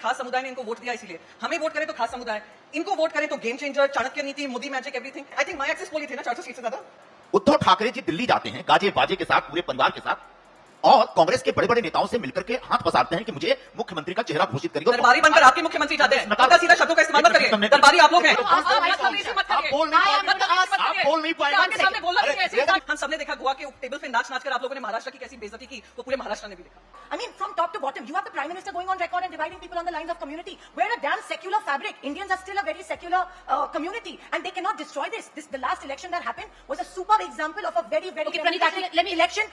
खास समुदाय ने इनको वोट दिया, इसीलिए हमें वोट करे तो खास समुदाय, इनको वोट करे तो game changer, Chanakya Niti, Modi magic, everything. I think my exit poll थे ना 400 सीट से ज्यादा। उद्धव ठाकरे जी दिल्ली जाते हैं गाजे बाजे के साथ, पूरे परिवार के साथ, और कांग्रेस के बड़े बड़े नेताओं से मिलकर के हाथ पसारते हैं कि मुझे मुख्यमंत्री का चेहरा घोषित करिए। दरबारी बनकर आपके मुख्यमंत्री चाहते हैं, सीधा सीधा शब्दों का इस्तेमाल मत करिए, दरबारी आप लोग हैं। आप बोल नहीं पाएंगे। हम सबने देखा गोवा के टेबल पे नाच नाच कर आप लोगों ने महाराष्ट्र की कैसी बेइज्जती की, वो पूरे महाराष्ट्र ने भी देखा। I mean, from top to bottom, you have the Prime Minister going on record and dividing people on the lines of community. We're a damn secular fabric. Indians are still a very secular community, and they cannot destroy this. The last election that happened was a super example of a very, very, Okay, very Pranita, let me election.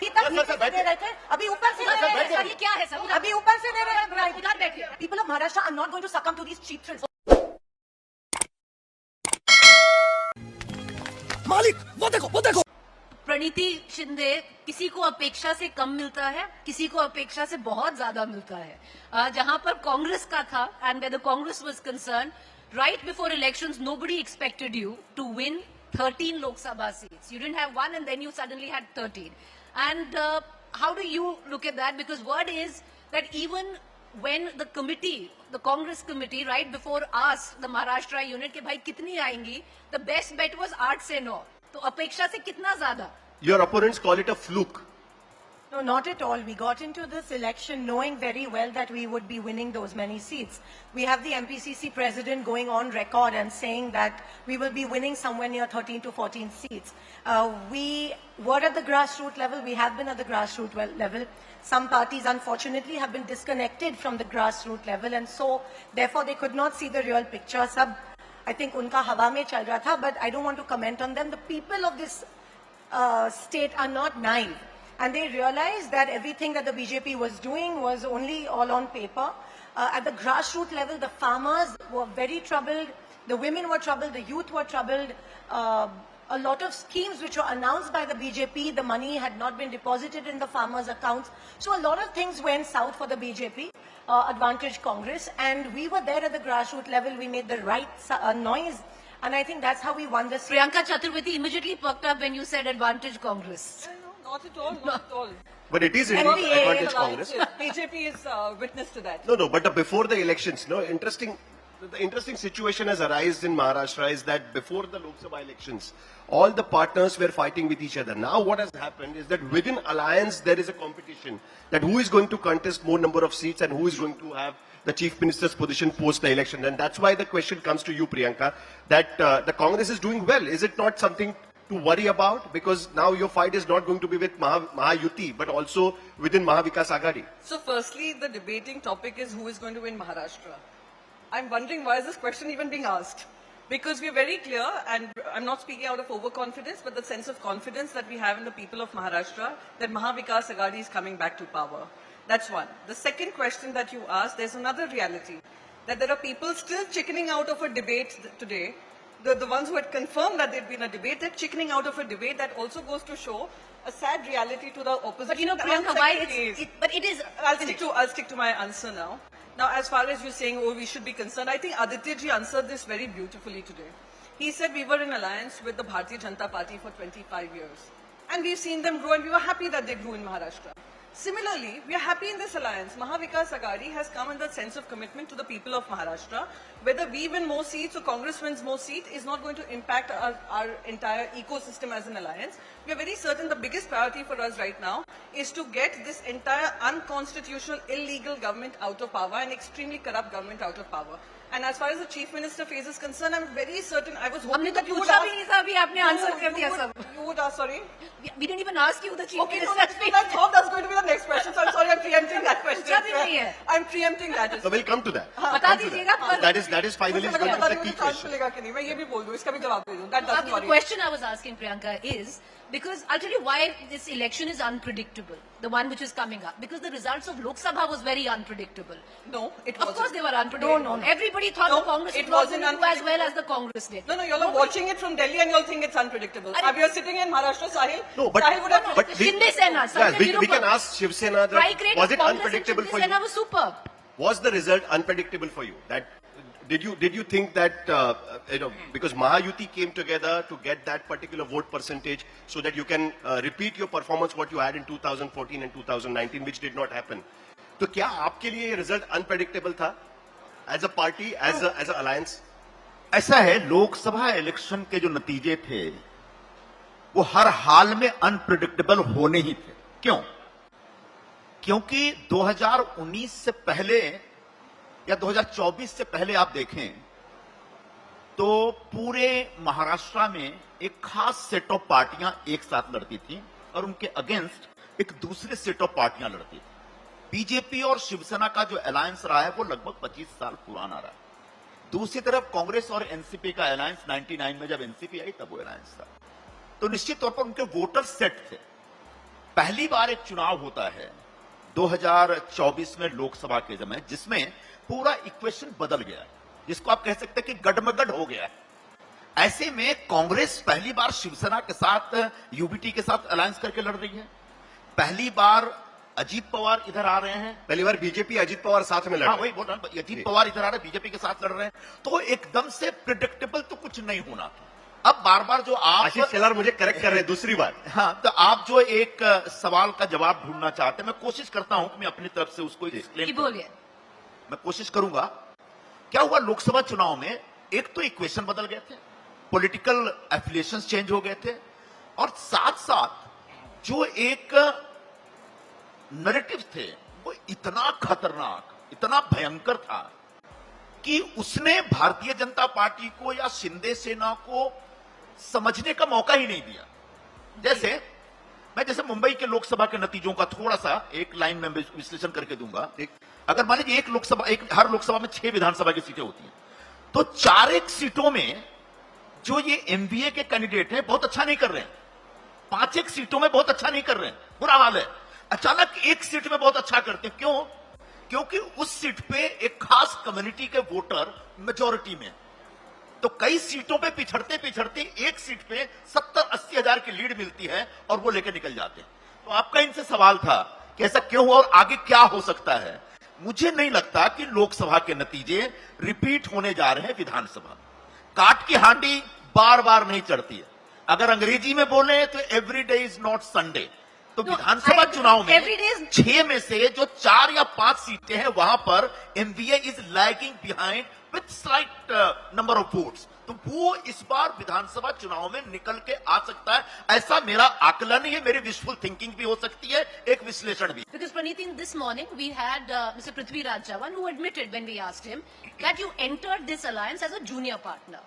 अभी ऊपर से दे रहे हैं, ये क्या है sir? अभी ऊपर से दे रहे हैं। उधर बैठिए। People of Maharashtra are not going to succumb to these cheap thrills. मालिक वो देखो वो देखो। प्रणीति शिंदे, किसी को अपेक्षा से कम मिलता है, किसी को अपेक्षा से बहुत ज्यादा मिलता है। जहां पर कांग्रेस का था, and where the Congress was concern, right before elections nobody expected you to win 13 Lok Sabha seats. You didn't have one, and then you suddenly had 13. And how do you look at that? Because word is that even when the committee, the Congress committee, right before us, the Maharashtra unit, के भाई कितनी आएंगी, the best bet was 8 से 9. तो अपेक्षा से कितना ज्यादा? Your opponents call it a fluke. No, not at all. We got into this election knowing very well that we would be winning those many seats. We have the MPCC president going on record and saying that we will be winning somewhere near 13 to 14 seats. We were at the grassroots level. We have been at the grassroots level. Some parties, unfortunately, have been disconnected from the grassroots level, and so, therefore, they could not see the real picture. Sab, I think, unka hawa mein chal raha tha, but I don't want to comment on them. The people of this state are not naive. And they realized that everything that the BJP was doing was only all on paper. At the grassroots level, the farmers were very troubled, the women were troubled, the youth were troubled. A lot of schemes which were announced by the BJP, the money had not been deposited in the farmers' accounts. So a lot of things went south for the BJP, Advantage Congress, and we were there at the grassroots level. We made the right noise, and I think that's how we won this. Priyanka Chaturvedi immediately perked up when you said Advantage Congress. Not at all, not at all. But it is indeed NDA Advantage Congress. BJP is witness to that. No, but before the elections, the interesting situation has arisen in Maharashtra is that before the Lok Sabha elections, all the partners were fighting with each other. Now what has happened is that within alliance there is a competition that who is going to contest more number of seats and who is going to have the chief minister's position post the election. And that's why the question comes to you, Priyanka, that the Congress is doing well. Is it not something to worry about? Because now your fight is not going to be with Mahayuti, but also within Mahavikas Aghadi. So firstly, the debating topic is who is going to win Maharashtra. I'm wondering why is this question even being asked? Because we're very clear, and I'm not speaking out of overconfidence, but the sense of confidence that we have in the people of Maharashtra, that Mahavikas Aghadi is coming back to power. That's one. The second question that you asked, there's another reality, that there are people still chickening out of a debate today. The ones who had confirmed that there'd been a debate, they're chickening out of a debate. That also goes to show a sad reality to the opposition. But you know, Priyanka, why it is. I'll stick to my answer now. Now, as far as you're saying, oh, we should be concerned, I think Aditya ji answered this very beautifully today. He said we were in alliance with the Bharatiya Janata Party for 25 years. And we've seen them grow, and we were happy that they grew in Maharashtra. Similarly, we are happy in this alliance. Mahavikas Aghadi has come in that sense of commitment to the people of Maharashtra. Whether we win more seats or Congress wins more seats is not going to impact our entire ecosystem as an alliance. We are very certain the biggest priority for us right now is to get this entire unconstitutional, illegal government out of power and extremely corrupt government out of power. And as far as the Chief Minister phase is concerned, I'm very certain, I was hoping that you would ask... You would ask, sorry? We didn't even ask you the Chief Okay, Minister. I thought that was going to be the next question, so I'm sorry, I'm preempting that question. I'm preempting that. So we'll come to that. बता दीजिएगा पर That is finally going to be the key question. मैं ये भी बोल दूं, इसका भी जवाब दे दूं. That doesn't The worry. question I was asking, Priyanka, is because I'll tell you why this election is unpredictable, the one which is coming up. Because the results of Lok Sabha was very unpredictable. No, it Of wasn't. course they were unpredictable. No. Everybody thought No, the Congress it was not wasn't going to do as well unpredictable. as the Congress did. No, you're watching it from Delhi and you'll think it's unpredictable. Are- If you're sitting in Maharashtra, Sahil, No, but- Sahil would have... But Shinde Sena, yeah, we Nirupa. can ask Shiv Sena, Strike rate was of it Congress unpredictable and for Shinde Sena you? was superb. Was the result unpredictable for you? That did you think that because Mahayuti came together to get that particular vote percentage so that you can repeat your performance what you had in 2014 and 2019, which did not happen? तो क्या आपके लिए ये result unpredictable था? as a party, as an alliance? ऐसा है, Lok Sabha election के जो नतीजे थे वो हर हाल में अनप्रिडिक्टेबल होने ही थे। क्यों? क्योंकि 2019 से पहले या 2024 से पहले आप देखें तो पूरे महाराष्ट्र में एक खास सेट ऑफ पार्टियां एक साथ लड़ती थी और उनके अगेंस्ट एक दूसरे सेट ऑफ पार्टियां लड़ती थी। बीजेपी और शिवसेना का जो अलायंस रहा है वो लगभग 25 साल पुराना रहा है। दूसरी तरफ कांग्रेस और एनसीपी का अलायंस 99 में जब एनसीपी आई तब वो अलायंस था। तो निश्चित तौर पर उनके वोटर सेट थे। पहली बार एक चुनाव होता है 2024 में लोकसभा के समय, जिसमें पूरा इक्वेशन बदल गया है, जिसको आप कह सकते हैं कि गडमगड हो गया है। ऐसे में कांग्रेस पहली बार शिवसेना के साथ, यूबीटी के साथ अलायंस करके लड़ रही है। पहली बार अजीत पवार इधर आ रहे हैं। पहली बार बीजेपी अजीत पवार साथ में लड़ रहे हैं। वही बोल रहा हूं, अजीत पवार इधर आ रहे हैं, बीजेपी के साथ लड़ रहे हैं। तो एकदम से प्रिडिक्टेबल तो कुछ नहीं होना था। अब बार बार जो आप आशीष शेलार मुझे करेक्ट कर रहे हैं दूसरी बार। हाँ, तो आप जो एक सवाल का जवाब ढूंढना चाहते हैं, मैं कोशिश करता हूं कि मैं अपनी तरफ से उसको एक्सप्लेन करूं। बोलिए। मैं कोशिश करूंगा। क्या हुआ लोकसभा चुनाव में, एक तो इक्वेशन बदल गए थे, पॉलिटिकल एफिलिएशंस चेंज हो गए थे, और साथ साथ जो एक नैरेटिव थे वो इतना खतरनाक, इतना भयंकर था कि उसने भारतीय जनता पार्टी को या शिंदे सेना को समझने का मौका ही नहीं दिया। जैसे मुंबई के लोकसभा के नतीजों का थोड़ा सा एक लाइन में विश्लेषण करके दूंगा। अगर मान लीजिए हर लोकसभा में 6 विधानसभा की सीटें होती हैं, तो 4 सीटों में जो ये एमवीए के कैंडिडेट हैं बहुत अच्छा नहीं कर रहे हैं। 5 सीटों में बहुत अच्छा नहीं कर रहे हैं, बुरा हाल है। अचानक 1 सीट में बहुत अच्छा करते हैं। क्यों? क्योंकि उस सीट पे एक खास कम्युनिटी के वोटर मेजॉरिटी में, तो कई सीटों पे पिछड़ते पिछड़ते 1 सीट पे 70-80 हजार की लीड मिलती है और वो लेकर निकल जाते हैं। तो आपका इनसे सवाल था कि ऐसा क्यों हुआ और आगे क्या हो सकता है। मुझे नहीं लगता कि लोकसभा के नतीजे रिपीट होने जा रहे हैं विधानसभा। काट की हांडी बार बार नहीं चढ़ती है। अगर अंग्रेजी में बोले तो every day is not Sunday. तो विधानसभा चुनाव में 6 में से जो 4 या 5 सीटें हैं वहां पर MVA is lagging behind with slight number of votes. तो वो इस बार विधानसभा चुनाव में निकल के आ सकता है, ऐसा मेरा आकलन है। मेरी विशफुल थिंकिंग भी हो सकती है, एक विश्लेषण भी। Because Praneeth, in this morning we had Mr. Prithviraj Chavan, who admitted when we asked him that you entered this alliance as a junior partner,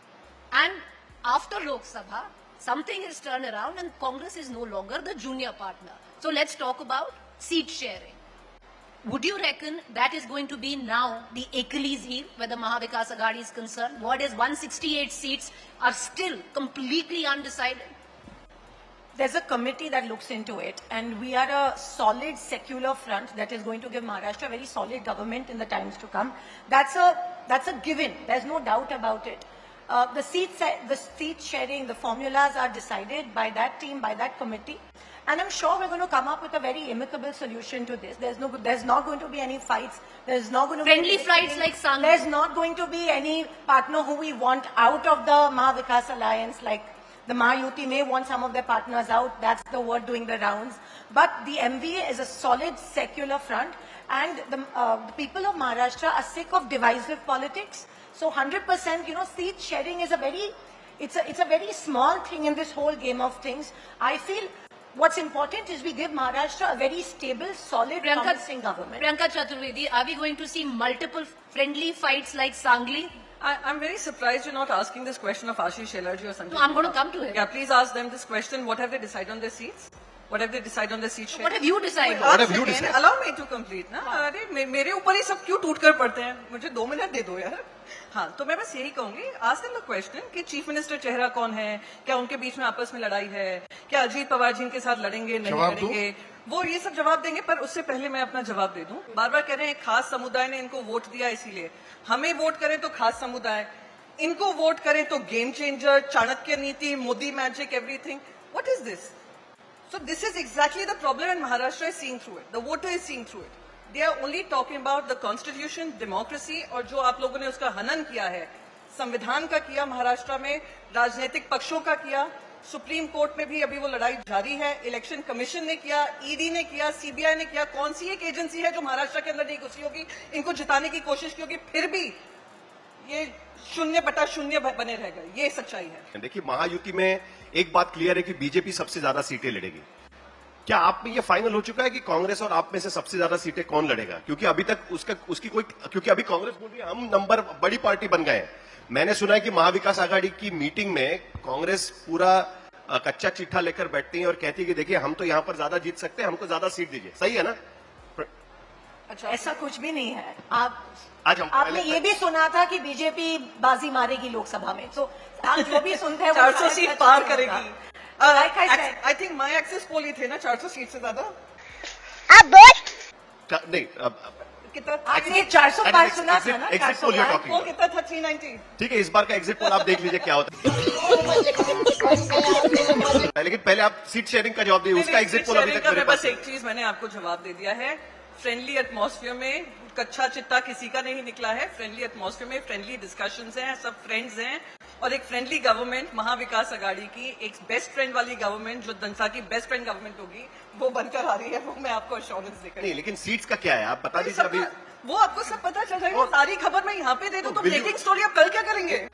and after Lok Sabha something has turned around and Congress is no longer the junior partner. So let's talk about seat sharing. Would you reckon that is going to be now the Achilles heel where the Mahavikas Aghadi is concerned? What is 168 seats are still completely undecided? There's a committee that looks into it, and we are a solid secular front that is going to give Maharashtra a very solid government in the times to come. That's a given. There's no doubt about it. The seat sharing, the formulas are decided by that team, by that committee. And I'm sure we're going to come up with a very amicable solution to this. There's not going to be any fights. There's not going to Friendly be fights like Sangli. There's not going to be any partner who we want out of the Mahavikas Alliance. Like the Mahayuti may want some of their partners out. That's the word doing the rounds. But the MVA is a solid secular front, and the people of Maharashtra are sick of divisive politics. So 100%, seat sharing is it's a very small thing in this whole game of things. I feel what's important is we give Maharashtra a very stable, solid, promising government. Priyanka Chaturvedi, are we going to see multiple friendly fights like Sangli? I'm very surprised you're not asking this question of Ashish Shelarji or something. No, I'm going to come to him. Yeah, please ask them this question. What have they decided on their seats? What have they decided on their seat sharing? What have you decided? What have you decided? Allow me to complete ना। अरे मेरे ऊपर ही सब क्यों टूट कर पड़ते हैं? मुझे 2 मिनट दे दो यार। हाँ, तो मैं बस यही कहूंगी, ask them the question कि चीफ मिनिस्टर चेहरा कौन है, क्या उनके बीच में आपस में लड़ाई है, क्या अजीत पवार जी इनके साथ लड़ेंगे नहीं लड़ेंगे, वो ये सब जवाब देंगे। पर उससे पहले मैं अपना जवाब दे दूं। बार बार कह रहे हैं खास समुदाय ने इनको वोट दिया, इसीलिए हमें वोट करें तो खास समुदाय, इनको वोट करें तो game changer, Chanakya Niti, Modi magic, everything. What is this? So this is exactly the problem, and Maharashtra is seeing through it. The voter is seeing through it. They are only talking about the constitution, democracy, और जो आप लोगों ने उसका हनन किया है, संविधान का किया महाराष्ट्र में, राजनीतिक पक्षों का किया, सुप्रीम कोर्ट में भी अभी वो लड़ाई जारी है, इलेक्शन कमीशन ने किया, ईडी ने किया, सीबीआई ने किया। कौन सी एक एजेंसी है जो महाराष्ट्र के अंदर नहीं घुसी होगी, इनको जिताने की कोशिश की होगी, फिर भी ये 0/0 बने रह गए, ये सच्चाई है। देखिए, महायुति में एक बात क्लियर है कि बीजेपी सबसे ज्यादा सीटें लड़ेगी। क्या आप में ये फाइनल हो चुका है कि कांग्रेस और आप में से सबसे ज्यादा सीटें कौन लड़ेगा? क्योंकि अभी तक क्योंकि अभी कांग्रेस बोल रही है हम नंबर बड़ी पार्टी बन गए हैं। मैंने सुना है कि महाविकास आघाड़ी की मीटिंग में कांग्रेस पूरा कच्चा चिट्ठा लेकर बैठती है और कहती है कि देखिए हम तो यहां पर ज्यादा जीत सकते हैं, हमको ज्यादा सीट दीजिए। सही है ना? अच्छा, ऐसा कुछ भी नहीं है। आज हम आपने ये भी सुना था कि बीजेपी बाजी मारेगी लोकसभा में, तो आप जो भी सुनते हैं वो 400 शायद सीट सच पार नहीं होगा। करेगी। Like I said. I think my exit poll ही थे ना 400 सीट से ज्यादा। नहीं, कितना आपने 400 पार सुना था ना? एग्जिट पोल you're talking वो about। कितना था? 390। ठीक है, इस बार का एग्जिट पोल आप देख लीजिए क्या होता है। लेकिन पहले आप सीट शेयरिंग का जवाब दीजिए, उसका एग्जिट पोल अभी तक मेरे बस पास एक चीज मैंने आपको जवाब दे दिया है। फ्रेंडली एटमॉस्फेयर में कच्चा चिट्टा किसी का नहीं निकला है। फ्रेंडली एटमॉस्फेयर में फ्रेंडली डिस्कशंस हैं, सब फ्रेंड्स हैं, और एक फ्रेंडली गवर्नमेंट महाविकास आघाड़ी की एक बेस्ट फ्रेंड वाली गवर्नमेंट जो जनता की बेस्ट फ्रेंड गवर्नमेंट होगी वो बनकर आ रही है। वो मैं आपको अश्योरेंस देकर नहीं, लेकिन सीट्स का क्या है आप बता दीजिए अभी। वो आपको सब पता चल जाएगा। सारी खबर मैं यहाँ पे दे दूं तो बिल्कुल। ब्रेकिंग स्टोरी आप कल क्या करेंगे?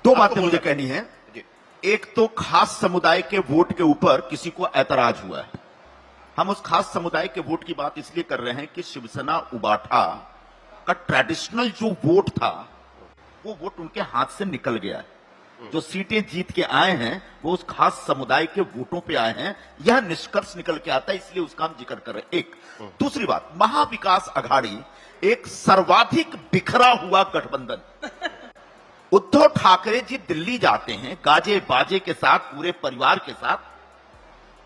दो बातें मुझे कहनी है। एक तो खास समुदाय के वोट के ऊपर किसी को ऐतराज हुआ है। हम उस खास समुदाय के वोट की बात इसलिए कर रहे हैं कि शिवसेना उबाठा का ट्रेडिशनल जो वोट था वो वोट उनके हाथ से निकल गया है। जो सीटें जीत के आए हैं वो उस खास समुदाय के वोटों पे आए हैं। यह निष्कर्ष निकल के आता है, इसलिए उसका हम जिक्र कर रहे हैं। एक दूसरी बात, महाविकास आघाड़ी एक सर्वाधिक बिखरा हुआ गठबंधन। उद्धव ठाकरे जी दिल्ली जाते हैं गाजे बाजे के साथ, पूरे परिवार के साथ,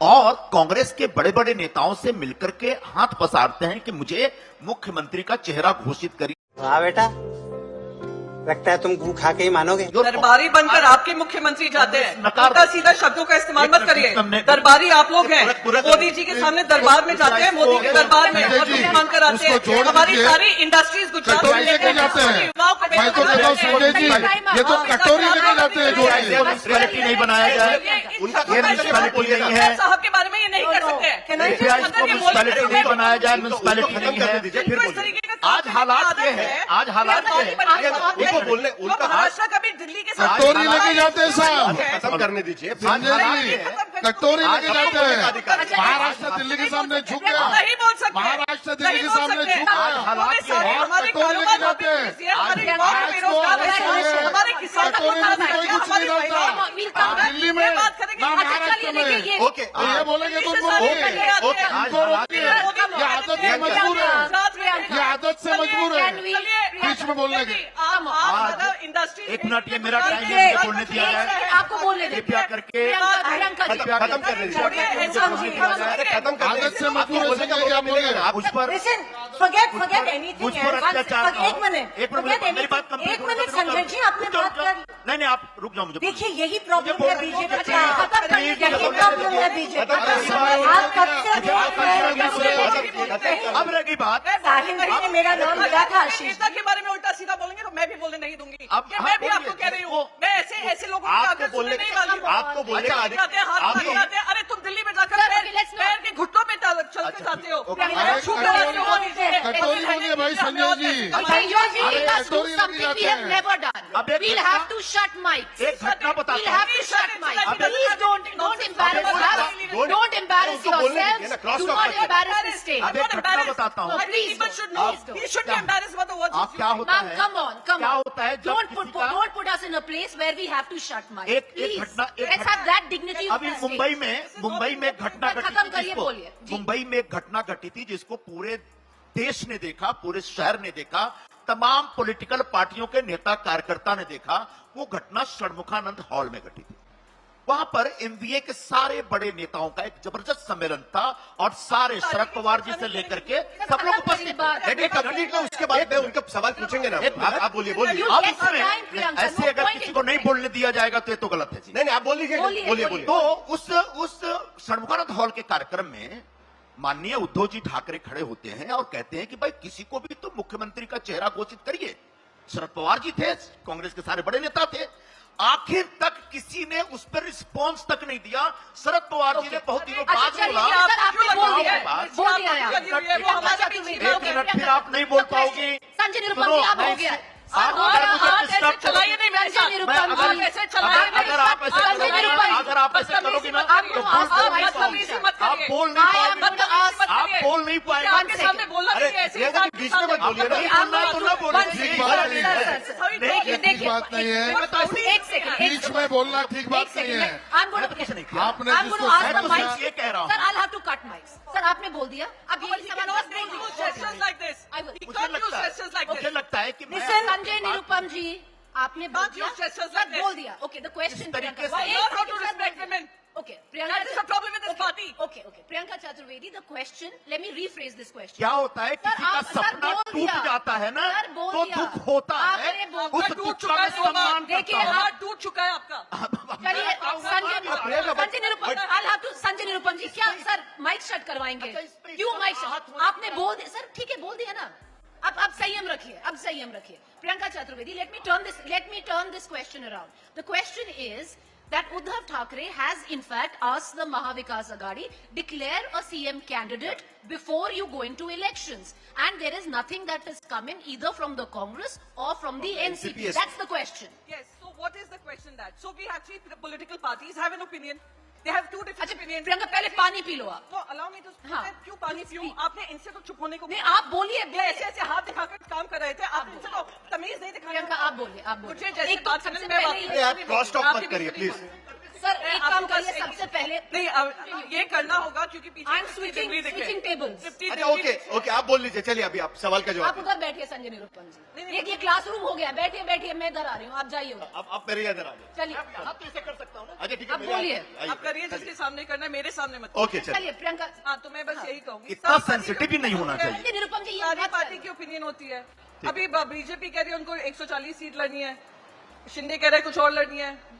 और कांग्रेस के बड़े बड़े नेताओं से मिलकर के हाथ पसारते हैं कि मुझे मुख्यमंत्री का चेहरा घोषित करिए। वाह बेटा, लगता है तुम गू खा के ही मानोगे। दरबारी बनकर आपके मुख्यमंत्री जाते हैं। नकार- उल्टा सीधा शब्दों का इस्तेमाल मत करिए। दरबारी आप लोग हैं। मोदी जी के सामने दरबार में जाते हैं, मोदी के दरबार में और मुझे मानकर आते हैं। हमारी सारी इंडस्ट्रीज गुजरात कटोरी लेके जाते हैं। मैं तो कहता हूँ संजय जी, ये तो कटोरी लेके जाते हैं जोड़ के। म्यूनिसपैलिटी नहीं बनाया जाए, ये म्यूनिसपैलिटी नहीं है। साहब के बारे में ये नहीं कर सकते। म्यूनिसपैलिटी नहीं बनाया जाए, म्यूनिसपैलिटी नहीं है। आज हालात ये है, आज हालात ये है। उनको बोलने उनका महाराष्ट्र कभी दिल्ली के साथ कटोरी लेके जाते हैं साहब, खत्म करने दीजिए। संजय जी कटोरी लेके जाते हैं। महाराष्ट्र दिल्ली के सामने झुक गया। नहीं बोल सकते। महाराष्ट्र दिल्ली के सामने झुक आज गया। हालात ये है। हमारे कटोरी लेके कारोबार जाते हैं। बिजी है, हमारे युवाओं को बेरोजगार है, हमारे किसान को कटोरी में कोई कुछ नहीं डालता। आप दिल्ली में ना महाराष्ट्र में। ओके, तो ये बोलेंगे तो उनको ओके, रोकिए, ओके, उनको रोकिए। ये आदत से मजबूर है, ये आदत से मजबूर है बीच में बोलने की। इंडस्ट्री एक मिनट, ये मेरा टाइम है, मुझे बोलने दिया जाए। आपको बोलने दीजिए। कृपया करके खत्म करने दीजिए। अरे खत्म करने आदत से मजबूर है संजय जी, आप बोलिए। उस पर Listen, forget anything मुझ पर else. अत्याचार का- एक मिनट, एक forget मिनट, मेरी बात anything. कंप्लीट एक मिनट संजय जी, आपने बात कर। नहीं नहीं, आप रुक जाओ, मुझे देखिए यही प्रॉब्लम मुझे है बोलने बीजेपी दो। का। यही प्रॉब्लम है बीजेपी का। आप कब से बोल रहे हैं? अब रह गई बात। साहिल जी ने मेरा नाम लिया था आशीष। नेता के बारे में उल्टा सीधा बोलेंगे तो मैं भी बोलने नहीं दूंगी। अब कि मैं भी बोलिए। आपको कह रही हूँ, मैं ऐसे लोगों आपको आकर बोलने सुनने नहीं वाली हूँ। आपको बोलने का हाथ लगाते हैं। अरे तुम दिल्ली में जाकर पैर के घुटनों में चल के जाते हो। अरे कटोरी बोलिए भाई संजय जी। कटोरी लेके जाते हैं। अब एक We'll have to shut mics. एक घटना बताता We'll हूँ। have to shut mics. Please don't embarrass us. Don't- Don't embarrass उनको बोलने दीजिए yourselves. ना, cross Do talk not मत करिए। embarrass the state. अब एक घटना बताता हूँ। Please People don't. should know. Please don't. He should be embarrassed about the words. आप क्या होता Ma'am, है, come on. क्या होता है जब Don't किसी का- don't put us in a place where we have to shut mics. एक Please. घटना- एक Let's घटना- have that dignity of अभी the मुंबई state. में घटना घटी खत्म थी करिए, जिसको- बोलिए। जी। मुंबई में एक घटना घटी थी जिसको पूरे देश ने देखा, पूरे शहर ने देखा, तमाम पॉलिटिकल पार्टियों के नेता कार्यकर्ता ने देखा। वो घटना षणमुखानंद हॉल में घटी थी। वहां पर एमवीए के सारे बड़े नेताओं का एक जबरदस्त सम्मेलन था और सारे शरद पवार जी से लेकर के सब लोग उपस्थित थे। लेकिन कंप्लीट ना, उसके बाद में उनका सवाल पूछेंगे ना। एक मिनट। आप बोलिए बोलिए। You अब get the time, इसमें Priyanka. ऐसे No अगर point किसी in को नहीं that. बोलने दिया जाएगा तो ये तो गलत है जी। नहीं नहीं, आप बोल लीजिए बोलिए, बोलिए बोलिए। तो उस षणमुखानंद हॉल के कार्यक्रम में माननीय उद्धव जी ठाकरे खड़े होते हैं और कहते हैं कि भाई किसी को भी तो मुख्यमंत्री का चेहरा घोषित करिए। शरद पवार जी थे, कांग्रेस के सारे बड़े नेता थे। आखिर तक किसी ने उस पर रिस्पॉन्स तक नहीं दिया। शरद पवार जी ने बहुत दिनों बाद अच्छा, चलिए, बोला। सर, आपने बोल दिया है। बात- बोल दिया है आप। वो हमारे बीच में एक मिनट, फिर आप नहीं बोल पाओगे। संजय निरुपम सुनो, जी, आप हो मैं गया। आप अगर मुझे डिस्टर्ब चलाइए नहीं मेरे साथ। निरुपम जी, ऐसे चलाइए नहीं। अगर आप ऐसे संजय करोगी निरुपम, ना, अगर आप ऐसे करोगी ना, आपको तो आस्था बोल नहीं वाइस पाओगे। मत आप करिए। बोल नहीं I am पाओगे। going to ask- आप बोल नहीं पाएंगे। आपके सामने बोलना अरे, नहीं है ऐसे ये इंसान बीच में मत बोलिए ना। I'm going तो to- ना बोलिए। one ठीक second, बात sir, नहीं sir, है। sir, sir. देखिए, ठीक बात नहीं है। एक सेकंड, बीच में बोलना ठीक बात नहीं है। आपने I'm going to ask the मैं तो mic. सिर्फ ये कह रहा हूँ। Sir, I'll have to cut mics. Sir, आपने बोल दिया। अब ये He cannot use gestures like this. I will. He मुझे can't use लगता है, gestures like मुझे this. लगता है कि मैं Listen, संजय निरुपम जी, आपने बोल Can't दिया। use gestures Sir, like this. बोल दिया। Okay, the question. इस तरीके से- Why not how to respect women? Okay, Priyanka. That is the problem with this party. Okay. Priyanka Chaturvedi, the question. Let me rephrase this question. क्या होता है किसी का आप- सर, सपना बोल टूट दिया। जाता है ना, सर, बोल तो दिया। दुख होता है, आपने बोल- उस टूट दुख चुका का है मैं दो बार। सम्मान देखिए, करता हूँ। हाथ टूट चुका है आपका। चलिए, संजय निरुपम जी, क्या सर माइक शट करवाएंगे? अच्छा, इस पे क्यों इसका माइक हाथ शट? होना आपने बोल दिया सर, ठीक है, बोल दिया ना। अब संयम रखिए। Priyanka Chaturvedi, let me turn this question around. The question is that Uddhav Thackeray has in fact asked the Mahavikas Aghadi declare a CM candidate before you go into elections, and there is nothing that has come in either from the Congress or from the NCP. That's the question. Yes. So what is the question that? So we have three political parties have an opinion. They have two different अच्छा, opinions. Priyanka पहले पानी P low आप। No, allow me to speak. हाँ. क्यों पानी Please पीऊं? speak. आपने इनसे तो चुप होने को नहीं, कहा। आप बोलिए, ये ऐसे हाथ दिखाकर काम कर रहे थे। आप इनसे तो तमीज नहीं दिखा रहे। प्रियंका आप बोलिए। मुझे जैसे एक तो बात सबसे करने में पहले बात- आप क्रॉस टॉक आपके मत करिए बीच में प्लीज। सर एक आपको काम बस करिए, एक- सबसे पहले नहीं, अब ये करना होगा क्योंकि पीछे I'm 50 switching- डिग्री दिखे। switching tables. 50 अच्छा डिग्री ओके आप बोल लीजिए। चलिए अभी आप सवाल का आप जवाब उधर बैठिए संजय निरुपम नहीं, जी। नहीं। ये क्लासरूम हो गया, बैठिए मैं इधर आ रही हूँ, आप जाइए उधर। आप मेरे इधर आ जाइए। चलिए आप तो ऐसे कर सकता हूँ ना। अच्छा ठीक है अब मेरे यहाँ बोलिए। आइए। आप करिए जिसके सामने करना है, मेरे सामने मत। ओके चलिए। चलिए प्रियंका। हाँ, तो मैं बस यही कहूंगी। इतना सारी पार्टी sensitive की भी नहीं होना opinion चाहिए। संजय निरुपम जी ये सारी बात पार्टी की ओपिनियन होती है। अभी बीजेपी कह रही है उनको 140 सीट लड़नी है, शिंदे कह रहे हैं कुछ और लड़नी है,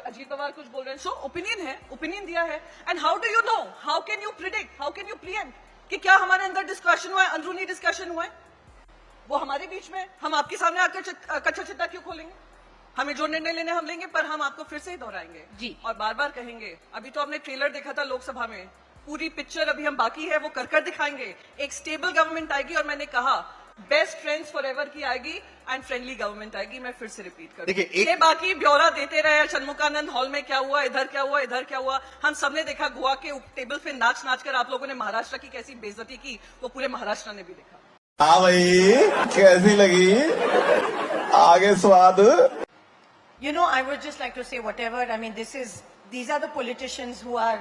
अजीत पवार कुछ बोल रहे हैं। सो ओपिनियन है, ओपिनियन दिया है। And how do you know, how can you predict, how can you preempt कि क्या हमारे अंदर डिस्कशन हुआ है, अंदरूनी डिस्कशन हुआ है? वो हमारे बीच में, हम आपके सामने आकर कच्चा चिट्टा क्यों खोलेंगे? हमें जो निर्णय लेने हम लेंगे, पर हम आपको फिर से ही दोहराएंगे जी। और बार बार कहेंगे। अभी तो हमने ट्रेलर देखा था लोकसभा में, पूरी पिक्चर अभी हम बाकी है वो कर दिखाएंगे। एक स्टेबल गवर्नमेंट आएगी और मैंने कहा बेस्ट फ्रेंड्स फॉर एवर की आएगी एंड फ्रेंडली गवर्नमेंट आएगी। मैं फिर से रिपीट कर देखिए, एक- ये बाकी ब्यौरा देते रहे, षणमुखानंद हॉल में क्या हुआ, इधर क्या हुआ, इधर क्या हुआ। हम सबने देखा गोवा के टेबल पे नाच नाच कर आप लोगों ने महाराष्ट्र की कैसी बेइज्जती की, वो पूरे महाराष्ट्र ने भी देखा। हाँ भाई कैसी लगी आगे स्वाद You know, I would just like to say whatever, I mean, these are the politicians who are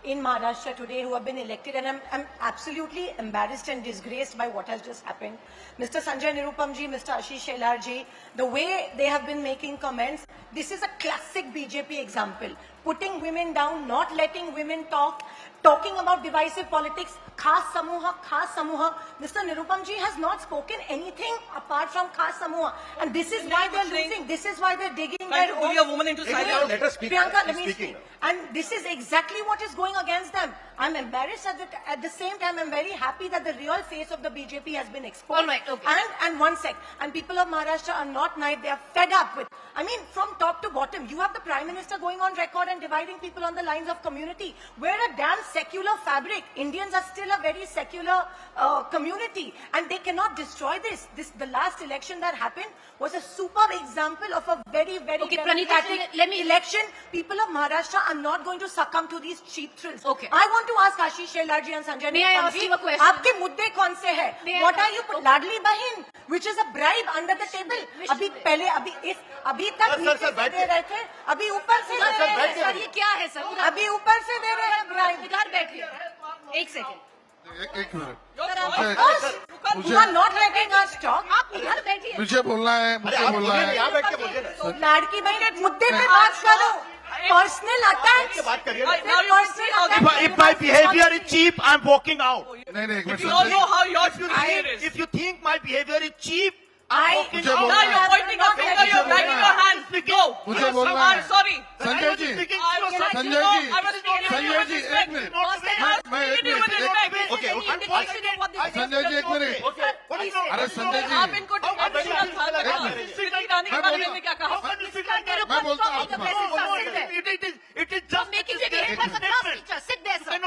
in Maharashtra today who have been elected, and I'm absolutely embarrassed and disgraced by what has just happened. Mr. Sanjay Nirupam ji, Mr. Ashish Shelar ji, the way they have been making comments, this is a classic BJP example. Putting women down, not letting women talk, talking about divisive politics, khas samuha. Mr. Nirupam ji has not spoken anything apart from khas samuha. And this is why they're losing. This is why they're digging Trying their to bully a woman into silence. Let us speak. Priyanka, let She's me speaking speak. And this is exactly what is going against them. I'm embarrassed at the same time. I'm very happy that the real face of the BJP has been exposed. All right, okay. And one sec. And people of Maharashtra are not naive. They are fed up with. I mean, from top to bottom, you have the Prime Minister going on record and dividing people on the lines of community. We're a damn secular fabric. Indians are still a very secular community, and they cannot destroy this. The last election that happened was a superb example of a very, very Okay, Pranita, democratic let me- election. People of Maharashtra are not going to succumb to these cheap thrills. Okay. I want to ask Ashish Shelar ji and Sanjay May I Nirupam ask ji, you a question? आपके मुद्दे कौन से हैं? May I What ask- are you? Okay. लाडली बहन, which is a bribe under the table. अभी पहले अभी तक नीचे से दे रहे थे, अभी ऊपर से दे रहे हैं। सर ये क्या है सर? अभी ऊपर से दे रहे हैं bribe. इधर बैठिए, एक सेकेंड। एक minute Of course, you are not letting us talk. आप उधर बैठिए। मुझे बोलना है अरे आप बोलना बोलिए, है यहाँ बैठ के बोलिए ना। लाड़की बहन मुद्दे पे बात करो. Personal attacks. बात करिए ना। Now you see how they- If my behavior is cheap, I'm walking out. नहीं नहीं एक We minute all know how your If you behavior think, is. if you think my behavior is cheap, I- I'm walking मुझे out. बोलना Now है। you're pointing a finger, you're wagging your hand. Go. मुझे बोलना I'm है। sorry. Sanjay ji Speaking I was like, Sanjay you know, ji, I was speaking to you Sanjay with ji, respect. एक minute. मैं एक speaking to you with minute, respect. Okay, okay. Sanjay ji एक minute अरे संजय जी आप इनको एडिशनल था लगा। स्मृति ईरानी के बारे में क्या कहा? मैं बोलता हूँ आपको It is just Making a the behavior of a class statement. teacher. Sit there, sir.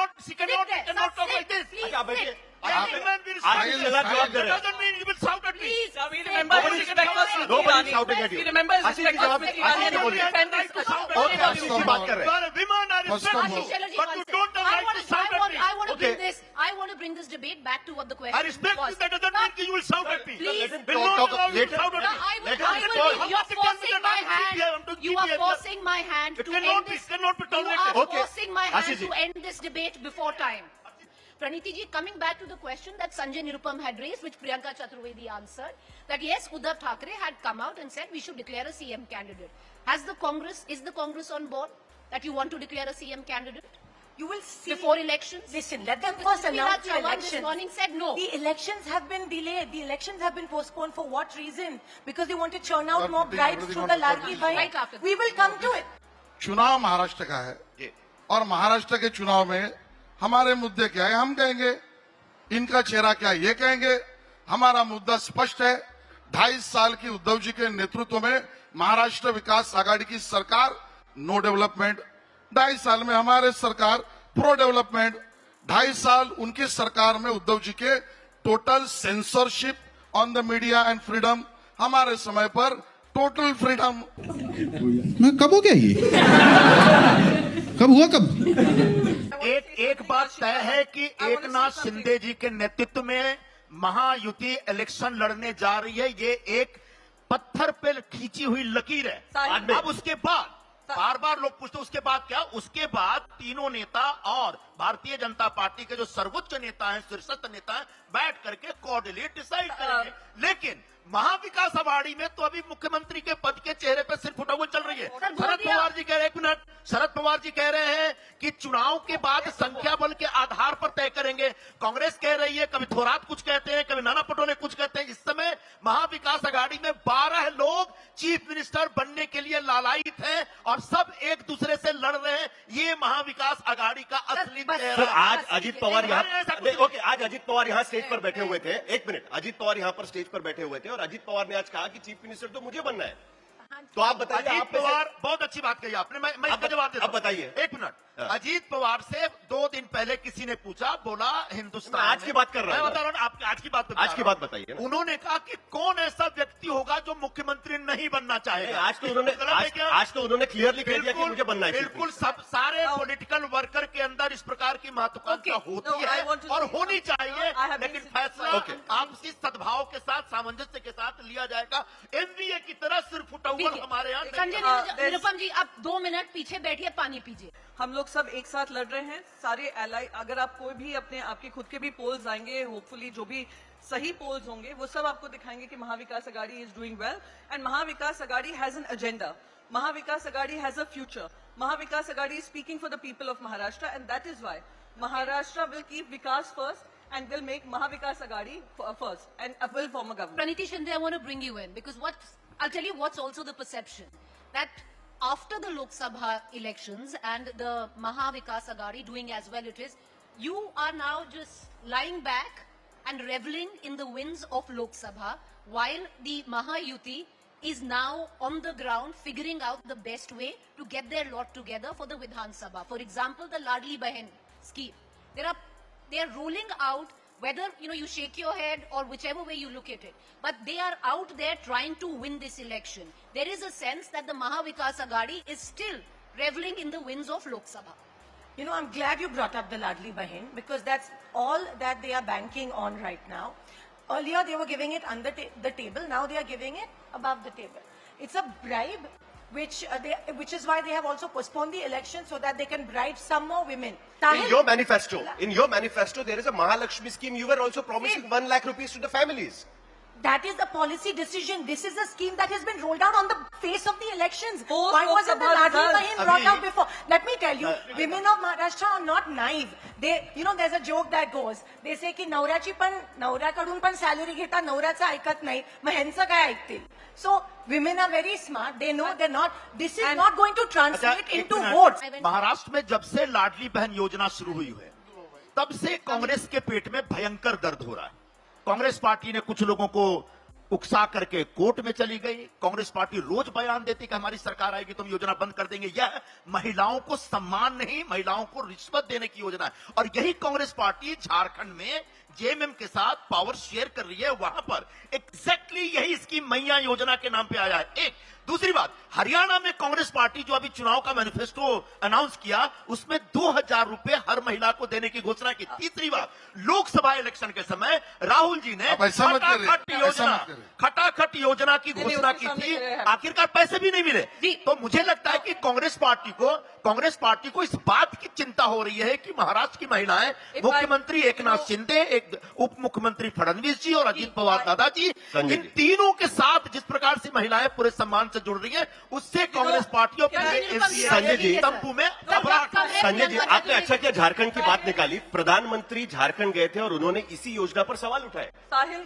Cannot talk like this. अच्छा, बैठिए। women will I understand. jawab दे रहे हैं. Doesn't mean you will shout at me. Now we remember his respect for Smriti Nobody Irani. shouted at you. We remember his Ashish respect ji, for जवाब- Smriti Ashish Irani. ji, and we बोलिए. defend his Okay, Okay, Ashish Ashish जी बात कर रहे You हैं. are a woman, I First respect of you. all- Ashish Chatterjee, But one you second. don't have right to shout at me. I want to bring Okay. this. I want to bring this debate back to what the question I respect was. you, that doesn't mean that you will shout at me. Please. Will not Talk- allow you to later- shout at No, me. I will, Let I us will talk. be, you're How much forcing my I'm hand. to You are GPM. forcing my hand It to cannot end be- this. cannot be You tolerated. are Okay. forcing my hand Ashish ji. to end this debate before time. Praniti ji, coming back to the question that Sanjay Nirupam had raised, which Priyanka Chaturvedi answered, that yes, Uddhav Thackeray had come out and said we should declare a CM candidate. Is the Congress on board that you want to declare a CM candidate You will see. before elections? Listen, let them first announce the Chavan elections. this morning said no. The elections have been delayed. The elections have been postponed. For what reason? Because they want to churn out more Everything- brides everything through on the the Ladli public. Right Bahin. after We will come to it. चुनाव महाराष्ट्र का है जी. और महाराष्ट्र के चुनाव में हमारे मुद्दे क्या है हम कहेंगे, इनका चेहरा क्या है ये कहेंगे. हमारा मुद्दा स्पष्ट है. 2.5 साल की उद्धव जी के नेतृत्व में महाराष्ट्र विकास आघाड़ी की सरकार नो डेवलपमेंट. 2.5 साल में हमारे सरकार प्रो डेवलपमेंट. 2.5 साल उनकी सरकार में उद्धव जी के total censorship on the media and freedom. हमारे समय पर टोटल फ्रीडम. मैं कब हो गया ये कब हुआ कब एक बात तय है कि एकनाथ शिंदे जी के नेतृत्व में महायुति इलेक्शन लड़ने जा रही है. ये एक पत्थर पे खींची हुई लकीर है. साहिब। अब उसके बाद बार बार लोग पूछते उसके बाद क्या, उसके बाद तीनों नेता और भारतीय जनता पार्टी के जो सर्वोच्च नेता हैं, शीर्षस्थ नेता हैं, बैठ करके कोऑर्डिनेट डिसाइड करेंगे. लेकिन महाविकास अघाड़ी में तो अभी मुख्यमंत्री के पद के चेहरे पे सिर्फ उठाव चल रही है. शरद पवार जी कह रहे हैं, एक मिनट, शरद पवार जी कह रहे हैं कि चुनाव के बाद संख्या बल के आधार पर तय करेंगे. कांग्रेस कह रही है, कभी थोरात कुछ कहते हैं, कभी नाना पटोले कुछ कहते हैं. इस समय महाविकास अघाड़ी में 12 लोग चीफ मिनिस्टर बनने के लिए लालायित हैं और सब एक दूसरे से लड़ रहे हैं. ये महाविकास अघाड़ी का असली चेहरा सर, है. आज अजित पवार यहाँ ऐसा कुछ ओके, आज अजित पवार यहाँ स्टेज पर बैठे हुए थे. एक मिनट, अजित पवार यहाँ पर स्टेज पर बैठे हुए थे और अजित पवार ने आज कहा कि चीफ मिनिस्टर तो मुझे बनना है. तो आप बताइए, अजीत आप में से- पवार, बहुत अच्छी बात कही आपने. मैं इसका जवाब देता अब हूं. बताइए. एक मिनट. अजीत पवार से 2 दिन पहले किसी ने पूछा, बोला हिंदुस्तान मैं आज की बात कर रहा हूं. मैं बता रहा हूं, आप आज की बात बता आज की रहा हूं. बात बताइए ना. उन्होंने कहा कि कौन ऐसा व्यक्ति होगा जो मुख्यमंत्री नहीं बनना चाहेगा. आज तो उन्होंने गलत है क्या? आज तो उन्होंने क्लियरली कह दिया कि मुझे बनना है. बिल्कुल सब सारे पॉलिटिकल वर्कर के अंदर इस प्रकार की महत्वाकांक्षा Okay. होती No, I है want to और say- होनी चाहिए. I have लेकिन been- फैसला Okay. आपसी सद्भाव के साथ, सामंजस्य के साथ लिया जाएगा. एमबीए की तरह सिर्फ उठाव ठीक है। हमारे यहाँ नहीं संजय है. there's- निरुपम जी, आप 2 मिनट पीछे बैठिए, पानी पीजिए. हम लोग सब एक साथ लड़ रहे हैं, सारे एलाई. अगर आप कोई भी अपने आपके खुद के भी पोल्स आएंगे, होपफुली जो भी सही पोल्स होंगे वो सब आपको दिखाएंगे कि Mahavikas Aghadi is doing well and Mahavikas Aghadi has an agenda. Mahavikas Aghadi has a future. Mahavikas Aghadi is speaking for the people of Maharashtra and that is why Maharashtra will keep vikas first and will make Mahavikas Aghadi first and will form a government. Praniti Shinde, I want to bring you in because I'll tell you what's also the perception that after the Lok Sabha elections and the Mahavikas Aghadi doing as well it is, you are now just lying back and reveling in the winds of Lok Sabha while the Mahayuti is now on the ground figuring out the best way to get their lot together for the Vidhan Sabha. For example, the Ladli Bahin scheme. They are rolling out, whether you shake your head or whichever way you look at it, but they are out there trying to win this election. There is a sense that the Mahavikas Aghadi is still reveling in the winds of Lok Sabha. You know, I'm glad you brought up the Ladli Bahin because that's all that they are banking on right now. Earlier they were giving it under the table, now they are giving it above the table. It's a bribe which is why they have also postponed the election so that they can bribe some more women. In your manifesto, there is a Mahalakshmi scheme. You were also promising 1 lakh rupees to the families. That is the policy decision. This is a scheme that has been rolled out on the face of the elections. Post Why wasn't the Lok Sabha Ladli results. Bahin brought out before? Let me tell you, women of Maharashtra are not naive. They, there's a joke that goes. They say की नवऱ्याकडून पण salary घेता, नवऱ्याचं ऐकत नाही, मग ह्यांचं काय ऐकतील? So women are very smart. They know they're not. This is not going to translate into votes. Maharashtra में जब से लाडली बहन योजना शुरू हुई है, तब से कांग्रेस के पेट में भयंकर दर्द हो रहा है. कांग्रेस पार्टी ने कुछ लोगों को उकसा करके कोर्ट में चली गई. कांग्रेस पार्टी रोज बयान देती कि हमारी सरकार आएगी तो हम योजना बंद कर देंगे. यह महिलाओं को सम्मान नहीं, महिलाओं को रिश्वत देने की योजना है. और यही कांग्रेस पार्टी झारखंड में जेएमएम के साथ पावर शेयर कर रही है, वहां पर एग्जैक्टली यही स्कीम मैया योजना के नाम पे आया है। एक दूसरी बात, हरियाणा में कांग्रेस पार्टी जो अभी चुनाव का मैनिफेस्टो अनाउंस किया, उसमें 2000 रुपए हर महिला को देने की घोषणा की। तीसरी बात, लोकसभा इलेक्शन के समय राहुल जी ने खटाखट योजना की घोषणा की थी, आखिरकार पैसे भी नहीं मिले। तो मुझे लगता है कि कांग्रेस पार्टी को इस बात की चिंता हो रही है कि महाराष्ट्र की महिलाएं, मुख्यमंत्री एकनाथ शिंदे, एक उप मुख्यमंत्री फडणवीस जी और अजीत पवार दादाजी, इन तीनों के साथ जिस प्रकार से महिलाएं पूरे सम्मान से जुड़ रही है, उससे कांग्रेस पार्टियों के संजय जी, तंबू में संजय जी, आपने अच्छा किया झारखंड की बात निकाली। प्रधानमंत्री झारखंड गए थे और उन्होंने इसी योजना पर सवाल उठाए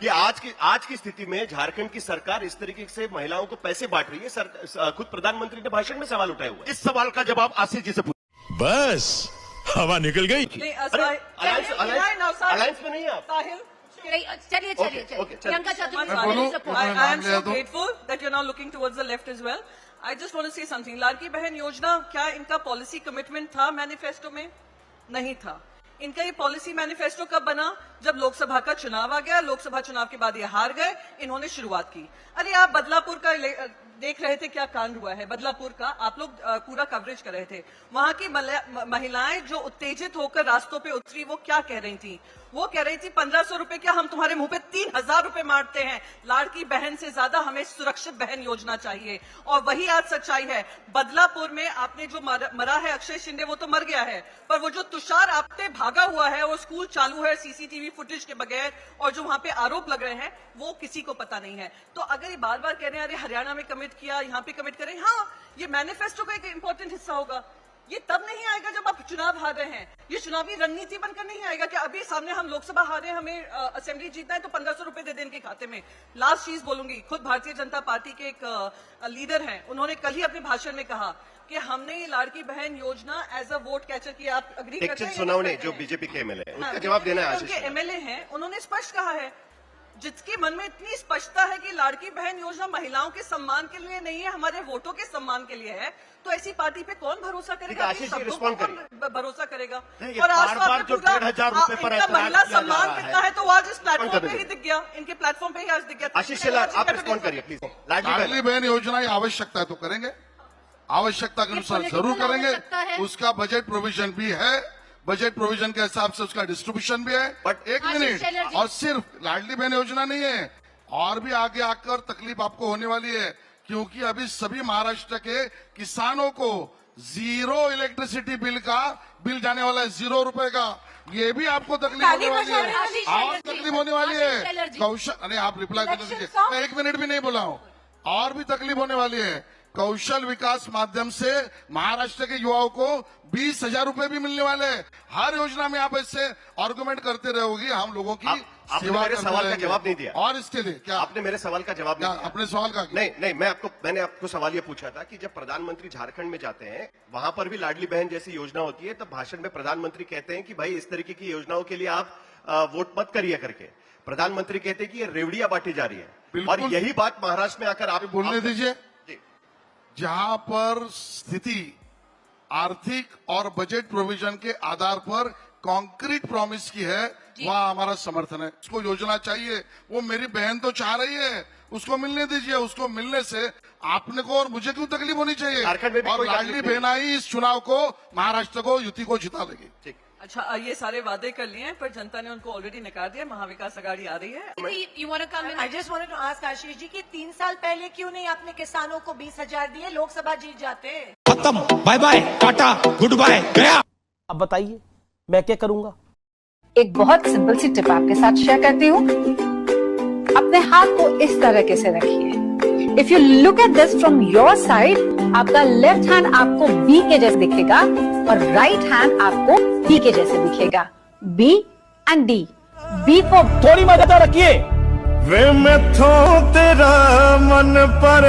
कि आज की स्थिति में झारखंड की सरकार इस तरीके से महिलाओं को पैसे बांट रही है। खुद प्रधानमंत्री ने भाषण में सवाल उठाए हुए। इस सवाल का जवाब आशीष जी से पूछिए। बस हवा निकल गई। अलायंस में नहीं है आप। चलिए Priyanka I am so grateful that you're now looking towards the left as well. I just want to say something. लाड़की बहन योजना क्या इनका पॉलिसी कमिटमेंट था मैनिफेस्टो में? नहीं था। इनका ये पॉलिसी मैनिफेस्टो कब बना? जब लोकसभा का चुनाव आ गया, लोकसभा चुनाव के बाद ये हार गए, इन्होंने शुरुआत की। अरे आप बदलापुर का देख रहे थे क्या कांड हुआ है बदलापुर का, आप लोग पूरा कवरेज कर रहे थे। वहां की महिलाएं जो उत्तेजित होकर रास्तों पे उतरी, वो क्या कह रही थी? वो कह रही थी 1500 रुपए क्या हम तुम्हारे मुंह पे 3000 रुपए मारते हैं, लाड़की बहन से ज्यादा हमें सुरक्षित बहन योजना चाहिए। और वही आज सच्चाई है। बदलापुर में आपने जो मरा है अक्षय शिंदे, वो तो मर गया है, पर वो जो तुषार आपने भागा हुआ है, वो स्कूल चालू है सीसीटीवी फुटेज के बगैर, और जो वहां पे आरोप लग रहे हैं वो किसी को पता नहीं है। तो अगर ये बार बार कह रहे हैं अरे हरियाणा में कमिट किया, यहाँ पे कमिट करें, हाँ ये मैनिफेस्टो का एक इंपॉर्टेंट हिस्सा होगा। ये तब नहीं आएगा जब आप चुनाव हार रहे हैं। ये चुनावी रणनीति बनकर नहीं आएगा कि अभी सामने हम लोकसभा हारे हैं, हमें असेंबली जीतना है तो 1500 रुपए दे दें इनके खाते में। लास्ट चीज बोलूंगी, खुद भारतीय जनता पार्टी के एक लीडर हैं, उन्होंने कल ही अपने भाषण में कहा कि हमने ये लाड़की बहन योजना एज अ वोट कैचर की। आप अग्री करते हैं? सुनावने जो बीजेपी के एमएलए हैं, उनका जवाब देना है। उनके एमएलए हैं, उन्होंने स्पष्ट कहा है, जिसके मन में इतनी स्पष्टता है कि लाड़की बहन योजना महिलाओं के सम्मान के लिए नहीं है, हमारे वोटों के सम्मान के लिए है, तो ऐसी पार्टी पे कौन भरोसा करेगा? आशीष जी रिस्पॉन्ड करिए। भरोसा करेगा? और आज बार जो 1500 रुपए पर महिला सम्मान कितना है, तो आज इस प्लेटफॉर्म पे ही दिख गया, इनके प्लेटफॉर्म पे ही आज दिख गया। आशीष शेलार आप रिस्पॉन्ड करिए प्लीज। लाडली बहन योजना की आवश्यकता है तो करेंगे, आवश्यकता के अनुसार जरूर करेंगे। उसका बजट प्रोविजन भी है, बजट प्रोविजन के हिसाब से उसका डिस्ट्रीब्यूशन भी है। बट एक मिनट, और सिर्फ लाडली बहन योजना नहीं है, और भी आगे आकर तकलीफ आपको होने वाली है, क्योंकि अभी सभी महाराष्ट्र के किसानों को 0 इलेक्ट्रिसिटी बिल जाने वाला है, 0 रुपए का। ये भी आपको तकलीफ होने वाली है, और तकलीफ होने वाली है। कौशल, अरे आप रिप्लाई तो दीजिए, मैं 1 मिनट भी नहीं बोला हूं। और भी तकलीफ होने वाली है। कौशल विकास माध्यम से महाराष्ट्र के युवाओं को 20,000 रुपए भी मिलने वाले हैं। हर योजना में आप ऐसे आर्गुमेंट करते रहोगी, हम लोगों की सेवा। मेरे सवाल का जवाब नहीं दिया। और इसके लिए क्या आपने मेरे सवाल का जवाब नहीं दिया? अपने सवाल का नहीं, मैंने आपको सवाल ये पूछा था कि जब प्रधानमंत्री झारखंड में जाते हैं, वहां पर भी लाडली बहन जैसी योजना होती है, तब भाषण में प्रधानमंत्री कहते हैं कि भाई इस तरीके की योजनाओं के लिए आप वोट मत करिए करके। प्रधानमंत्री कहते हैं कि ये रेवड़ियां बांटी जा रही है, और यही बात महाराष्ट्र में आकर आप बोलने दीजिए। जहां पर स्थिति आर्थिक और बजट प्रोविजन के आधार पर कॉन्क्रीट प्रॉमिस की है, वहां हमारा समर्थन है। उसको योजना चाहिए, वो मेरी बहन तो चाह रही है, उसको मिलने दीजिए। उसको मिलने से आपने को और मुझे क्यों तकलीफ होनी चाहिए? और लाडली बहनाई इस चुनाव को महाराष्ट्र को युति को जिता देगी। ठीक। अच्छा, ये सारे वादे कर लिए हैं, पर जनता ने उनको ऑलरेडी नकार दिया। महाविकास आघाड़ी आ रही है। I just wanted to ask Ashish ji कि 3 साल पहले क्यों नहीं आपने किसानों को 20,000 दिए? लोकसभा जीत जाते। खत्म, bye bye, tata, goodbye, गया। अब बताइए मैं क्या करूंगा? एक बहुत सिंपल सी टिप आपके साथ शेयर करती हूँ। अपने हाथ को इस तरीके से रखिए। If you look at this from your side, आपका लेफ्ट हैंड आपको बी के जैसे दिखेगा और राइट हैंड आपको डी के जैसे दिखेगा। B and D. B for थोड़ी मदद रखिए। वे मैं तेरा मन पर